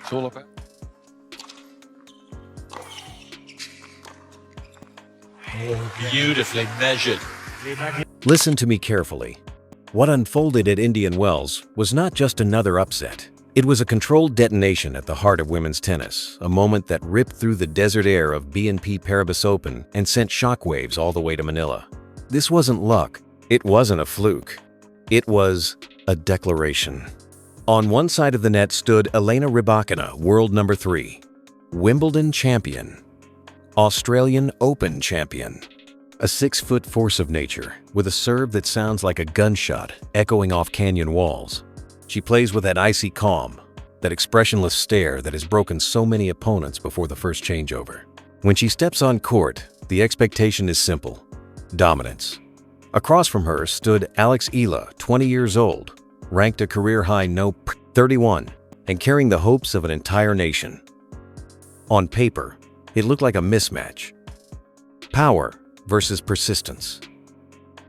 It's all about. Oh, beautifully measured. Listen to me carefully. What unfolded at Indian Wells was not just another upset. It was a controlled detonation at the heart of women's tennis, a moment that ripped through the desert air of BNP Paribas Open and sent shockwaves all the way to Manila. This wasn't luck. It wasn't a fluke. It was a declaration. On one side of the net stood Elena Rybakina, world number 3, Wimbledon champion, Australian Open champion, a 6-foot force of nature with a serve that sounds like a gunshot echoing off canyon walls. She plays with that icy calm, that expressionless stare that has broken so many opponents before the first changeover. When she steps on court, the expectation is simple: dominance. Across from her stood Alex Eala, 20 years old, ranked a career-high 31, and carrying the hopes of an entire nation. On paper, it looked like a mismatch. Power versus persistence.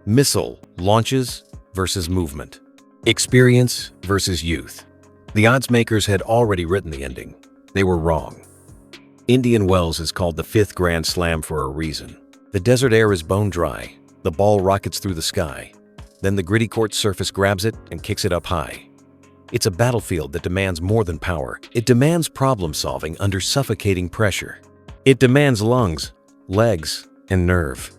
Missile launches versus movement. Experience versus youth. The odds makers had already written the ending. They were wrong. Indian Wells is called the 5th Grand Slam for a reason. The desert air is bone dry. The ball rockets through the sky. Then the gritty court surface grabs it and kicks it up high. It's a battlefield that demands more than power. It demands problem-solving under suffocating pressure. It demands lungs, legs, and nerve.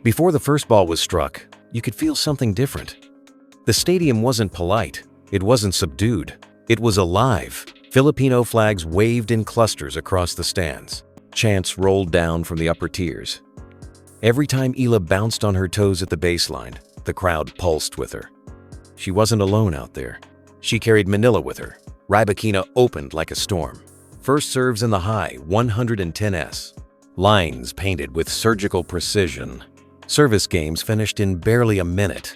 Before the first ball was struck, you could feel something different. The stadium wasn't polite. It wasn't subdued. It was alive. Filipino flags waved in clusters across the stands. Chants rolled down from the upper tiers. Every time Eala bounced on her toes at the baseline, the crowd pulsed with her. She wasn't alone out there. She carried Manila with her. Rybakina opened like a storm. First serves in the high 110s. Lines painted with surgical precision. Service games finished in barely a minute.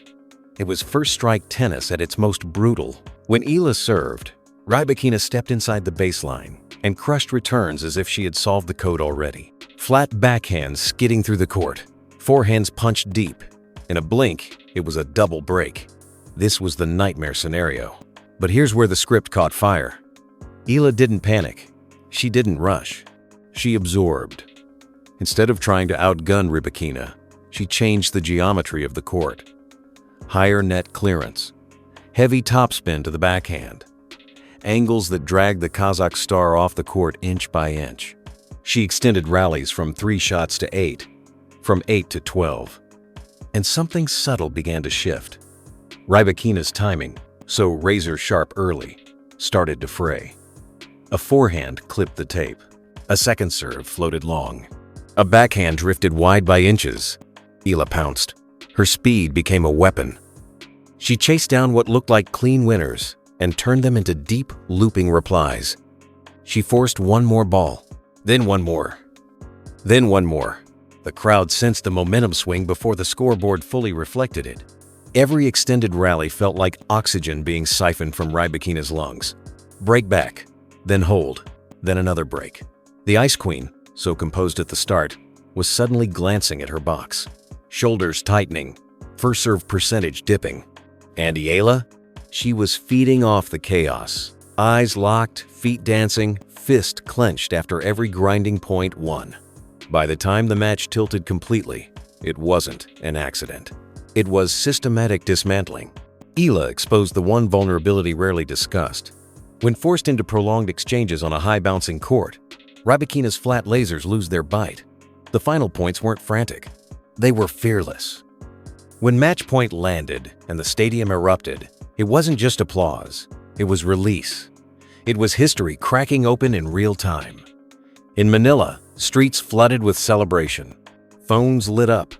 It was first strike tennis at its most brutal. When Eala served, Rybakina stepped inside the baseline and crushed returns as if she had solved the code already. Flat backhands skidding through the court. Forehands punched deep. In a blink, it was a double break. This was the nightmare scenario. But here's where the script caught fire. Eala didn't panic. She didn't rush. She absorbed. Instead of trying to outgun Rybakina, she changed the geometry of the court. Higher net clearance. Heavy topspin to the backhand. Angles that dragged the Kazakh star off the court inch by inch. She extended rallies from 3 shots to 8, from 8 to 12. And something subtle began to shift. Rybakina's timing, so razor-sharp early, started to fray. A forehand clipped the tape. A second serve floated long. A backhand drifted wide by inches. Eala pounced. Her speed became a weapon. She chased down what looked like clean winners and turned them into deep, looping replies. She forced one more ball, then one more, then one more. The crowd sensed the momentum swing before the scoreboard fully reflected it. Every extended rally felt like oxygen being siphoned from Rybakina's lungs. Break back, then hold, then another break. The Ice Queen, so composed at the start, was suddenly glancing at her box. Shoulders tightening, first serve percentage dipping. And Eala? She was feeding off the chaos. Eyes locked, feet dancing, fist clenched after every grinding point won. By the time the match tilted completely, it wasn't an accident. It was systematic dismantling. Eala exposed the one vulnerability rarely discussed. When forced into prolonged exchanges on a high-bouncing court, Rybakina's flat lasers lose their bite. The final points weren't frantic. They were fearless. When match point landed and the stadium erupted, it wasn't just applause. It was release. It was history cracking open in real time. In Manila, streets flooded with celebration. Phones lit up.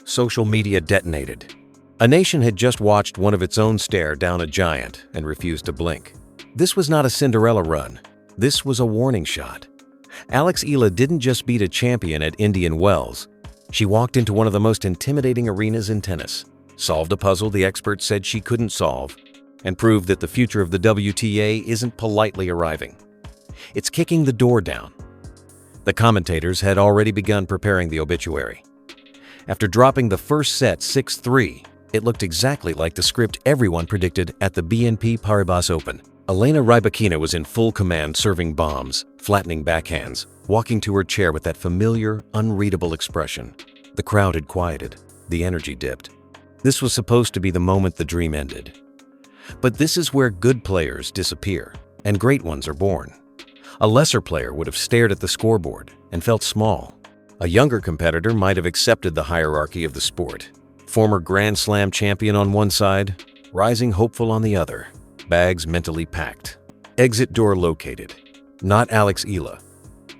Social media detonated. A nation had just watched one of its own stare down a giant and refused to blink. This was not a Cinderella run. This was a warning shot. Alex Eala didn't just beat a champion at Indian Wells. She walked into one of the most intimidating arenas in tennis, solved a puzzle the experts said she couldn't solve, and proved that the future of the WTA isn't politely arriving. It's kicking the door down. The commentators had already begun preparing the obituary. After dropping the first set 6-3, it looked exactly like the script everyone predicted at the BNP Paribas Open. Elena Rybakina was in full command, serving bombs, flattening backhands, walking to her chair with that familiar, unreadable expression. The crowd had quieted. The energy dipped. This was supposed to be the moment the dream ended. But this is where good players disappear, and great ones are born. A lesser player would have stared at the scoreboard and felt small. A younger competitor might have accepted the hierarchy of the sport. Former Grand Slam champion on one side, rising hopeful on the other. Bags mentally packed. Exit door located. Not Alex Eala.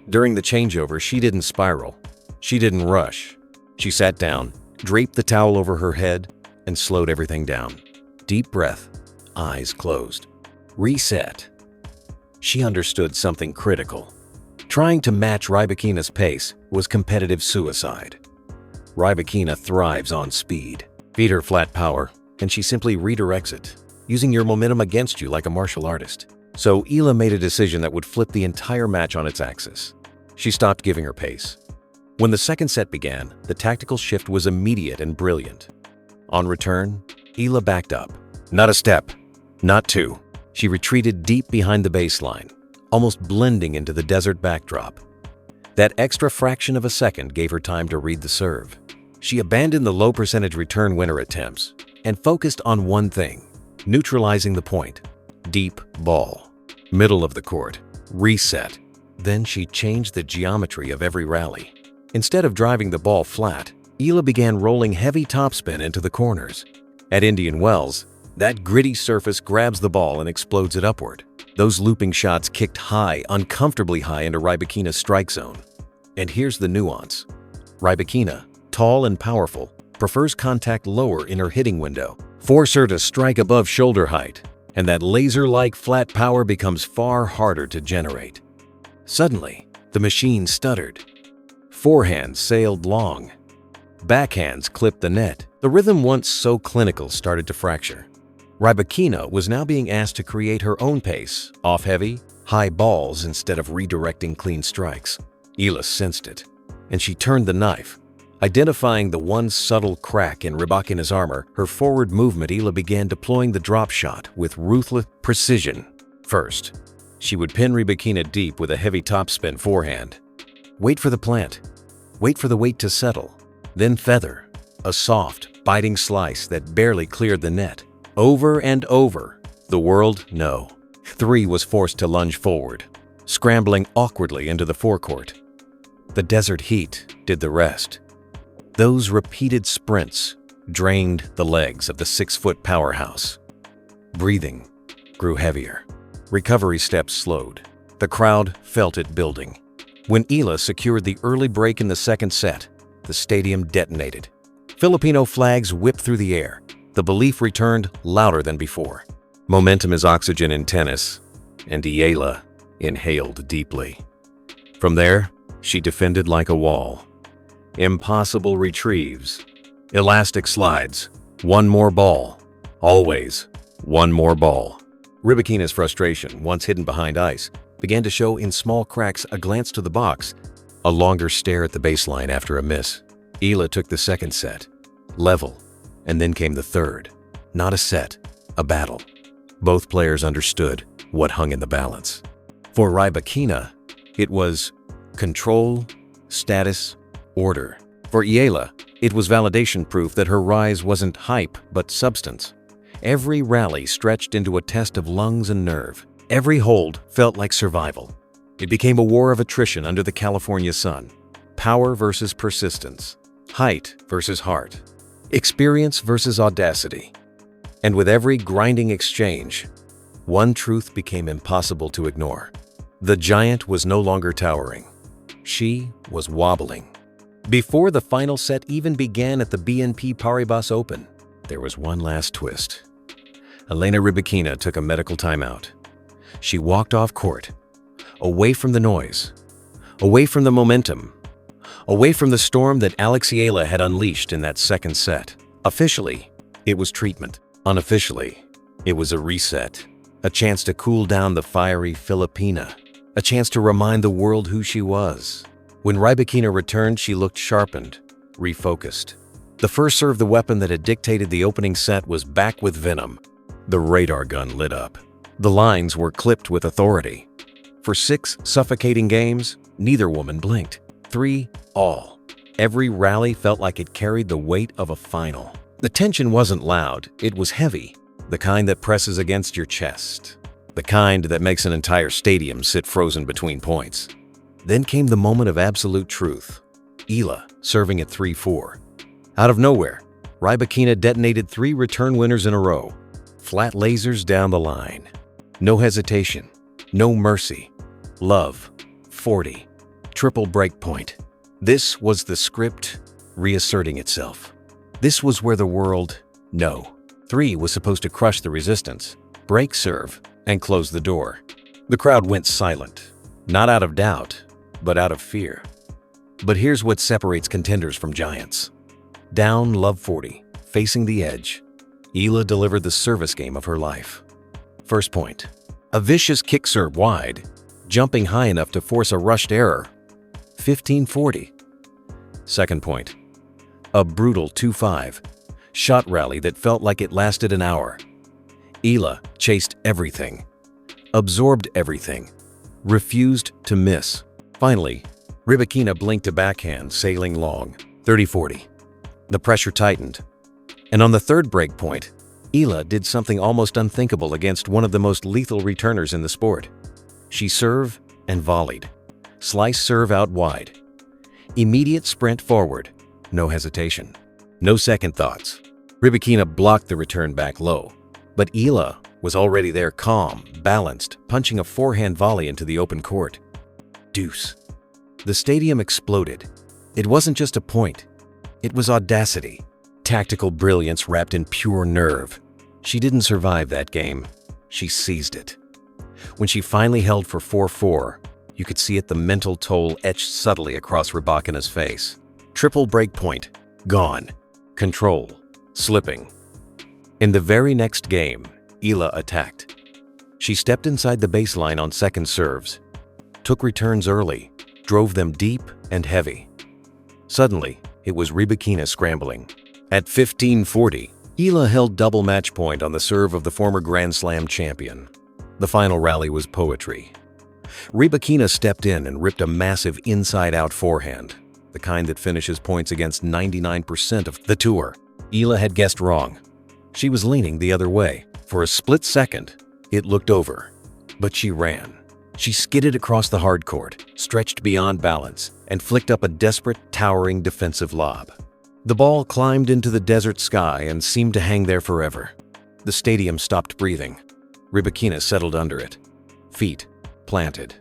During the changeover, she didn't spiral. She didn't rush. She sat down, draped the towel over her head, and slowed everything down. Deep breath, eyes closed. Reset. She understood something critical. Trying to match Rybakina's pace was competitive suicide. Rybakina thrives on speed. Feed her flat power, and she simply redirects it, using your momentum against you like a martial artist. So Eala made a decision that would flip the entire match on its axis. She stopped giving her pace. When the second set began, the tactical shift was immediate and brilliant. On return, Eala backed up. Not a step, not two. She retreated deep behind the baseline, almost blending into the desert backdrop. That extra fraction of a second gave her time to read the serve. She abandoned the low percentage return winner attempts and focused on one thing: neutralizing the point. Deep ball. Middle of the court. Reset. Then she changed the geometry of every rally. Instead of driving the ball flat, Eala began rolling heavy topspin into the corners. At Indian Wells, that gritty surface grabs the ball and explodes it upward. Those looping shots kicked high, uncomfortably high into Rybakina's strike zone. And here's the nuance. Rybakina, tall and powerful, prefers contact lower in her hitting window. Force her to strike above shoulder height, and that laser-like flat power becomes far harder to generate. Suddenly, the machine stuttered. Forehands sailed long. Backhands clipped the net. The rhythm once so clinical started to fracture. Rybakina was now being asked to create her own pace, off-heavy, high balls instead of redirecting clean strikes. Eala sensed it, and she turned the knife. Identifying the one subtle crack in Rybakina's armor, her forward movement, Eala began deploying the drop shot with ruthless precision. First, she would pin Rybakina deep with a heavy topspin forehand. Wait for the plant. Wait for the weight to settle. Then feather, a soft, biting slice that barely cleared the net. Over and over, the world no. 3 was forced to lunge forward, scrambling awkwardly into the forecourt. The desert heat did the rest. Those repeated sprints drained the legs of the 6-foot powerhouse. Breathing grew heavier. Recovery steps slowed. The crowd felt it building. When Eala secured the early break in the second set, the stadium detonated. Filipino flags whipped through the air. The belief returned louder than before. Momentum is oxygen in tennis, and Eala inhaled deeply. From there, she defended like a wall. Impossible retrieves, elastic slides, one more ball, always one more ball. Rybakina's frustration, once hidden behind ice, began to show in small cracks: a glance to the box, a longer stare at the baseline after a miss. Eala took the second set, level, and then came the third. Not a set, a battle. Both players understood what hung in the balance. For Rybakina, it was control, status, order. For Eala, it was validation proof that her rise wasn't hype but substance. Every rally stretched into a test of lungs and nerve. Every hold felt like survival. It became a war of attrition under the California sun. Power versus persistence. Height versus heart. Experience versus audacity. And with every grinding exchange, one truth became impossible to ignore. The giant was no longer towering. She was wobbling. Before the final set even began at the BNP Paribas Open, there was one last twist. Elena Rybakina took a medical timeout. She walked off court, away from the noise, away from the momentum, away from the storm that Alex Eala had unleashed in that second set. Officially, it was treatment. Unofficially, it was a reset. A chance to cool down the fiery Filipina. A chance to remind the world who she was. When Rybakina returned, she looked sharpened, refocused. The first serve, the weapon that had dictated the opening set, was back with venom. The radar gun lit up. The lines were clipped with authority. For 6 suffocating games, neither woman blinked. 3 all. Every rally felt like it carried the weight of a final. The tension wasn't loud, it was heavy. The kind that presses against your chest. The kind that makes an entire stadium sit frozen between points. Then came the moment of absolute truth. Eala serving at 3-4. Out of nowhere, Rybakina detonated 3 return winners in a row. Flat lasers down the line. No hesitation. No mercy. Love. 40. Triple break point. This was the script reasserting itself. This was where the world, no. 3 was supposed to crush the resistance, break serve, and close the door. The crowd went silent, not out of doubt, but out of fear. But here's what separates contenders from giants. Down love 40, facing the edge, Eala delivered the service game of her life. First point, a vicious kick serve wide, jumping high enough to force a rushed error. 15-40. Second point, a brutal 2-5, shot rally that felt like it lasted an hour. Eala chased everything, absorbed everything, refused to miss. Finally, Rybakina blinked a backhand sailing long, 30-40. The pressure tightened. And on the third break point, Eala did something almost unthinkable against one of the most lethal returners in the sport. She served and volleyed. Slice serve out wide. Immediate sprint forward. No hesitation. No second thoughts. Rybakina blocked the return back low. But Eala was already there, calm, balanced, punching a forehand volley into the open court. Deuce. The stadium exploded. It wasn't just a point. It was audacity. Tactical brilliance wrapped in pure nerve. She didn't survive that game. She seized it. When she finally held for 4-4, you could see it, the mental toll etched subtly across Rybakina's face. Triple break point. Gone. Control. Slipping. In the very next game, Eala attacked. She stepped inside the baseline on second serves, took returns early, drove them deep and heavy. Suddenly, it was Rybakina scrambling. At 15-40, Eala held double match point on the serve of the former Grand Slam champion. The final rally was poetry. Rybakina stepped in and ripped a massive inside-out forehand, the kind that finishes points against 99% of the tour. Eala had guessed wrong. She was leaning the other way. For a split second, it looked over. But she ran. She skidded across the hard court, stretched beyond balance, and flicked up a desperate, towering defensive lob. The ball climbed into the desert sky and seemed to hang there forever. The stadium stopped breathing. Rybakina settled under it. Feet planted.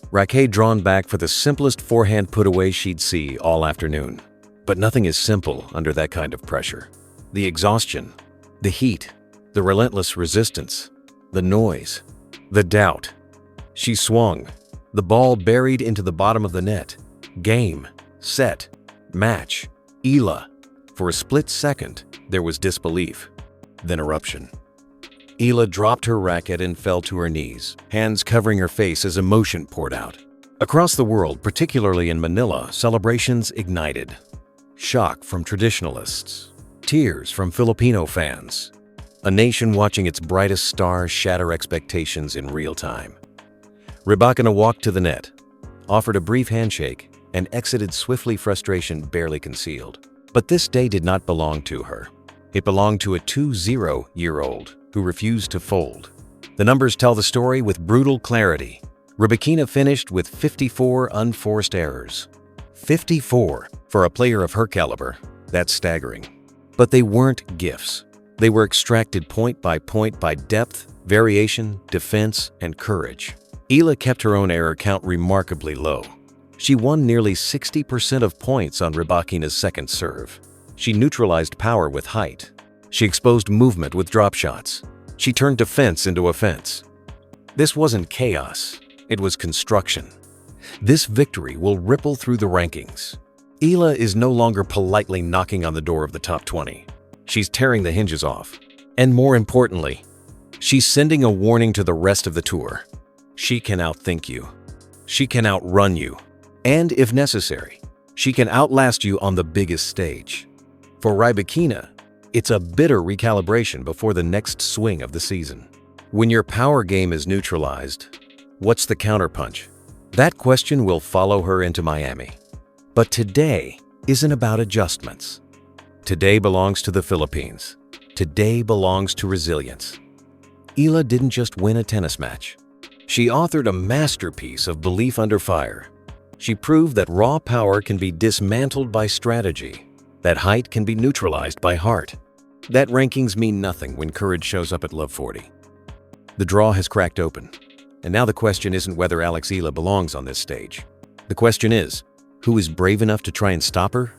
Raquet drawn back for the simplest forehand put-away she'd see all afternoon. But nothing is simple under that kind of pressure. The exhaustion, the heat, the relentless resistance, the noise, the doubt. She swung, the ball buried into the bottom of the net. Game, set, match, Eala. For a split second, there was disbelief, then eruption. Eala dropped her racket and fell to her knees, hands covering her face as emotion poured out. Across the world, particularly in Manila, celebrations ignited. Shock from traditionalists, tears from Filipino fans, a nation watching its brightest star shatter expectations in real time. Rybakina walked to the net, offered a brief handshake, and exited swiftly, frustration barely concealed. But this day did not belong to her. It belonged to a 20-year-old who refused to fold. The numbers tell the story with brutal clarity. Rybakina finished with 54 unforced errors. 54 for a player of her caliber. That's staggering. But they weren't gifts. They were extracted point by depth, variation, defense, and courage. Eala kept her own error count remarkably low. She won nearly 60% of points on Rybakina's second serve. She neutralized power with height. She exposed movement with drop shots. She turned defense into offense. This wasn't chaos. It was construction. This victory will ripple through the rankings. Eala is no longer politely knocking on the door of the top 20. She's tearing the hinges off. And more importantly, she's sending a warning to the rest of the tour. She can outthink you. She can outrun you. And if necessary, she can outlast you on the biggest stage. For Rybakina, it's a bitter recalibration before the next swing of the season. When your power game is neutralized, what's the counterpunch? That question will follow her into Miami. But today isn't about adjustments. Today belongs to the Philippines. Today belongs to resilience. Eala didn't just win a tennis match. She authored a masterpiece of belief under fire. She proved that raw power can be dismantled by strategy, that height can be neutralized by heart, that rankings mean nothing when courage shows up at Love 40. The draw has cracked open, and now the question isn't whether Alex Eala belongs on this stage. The question is, who is brave enough to try and stop her?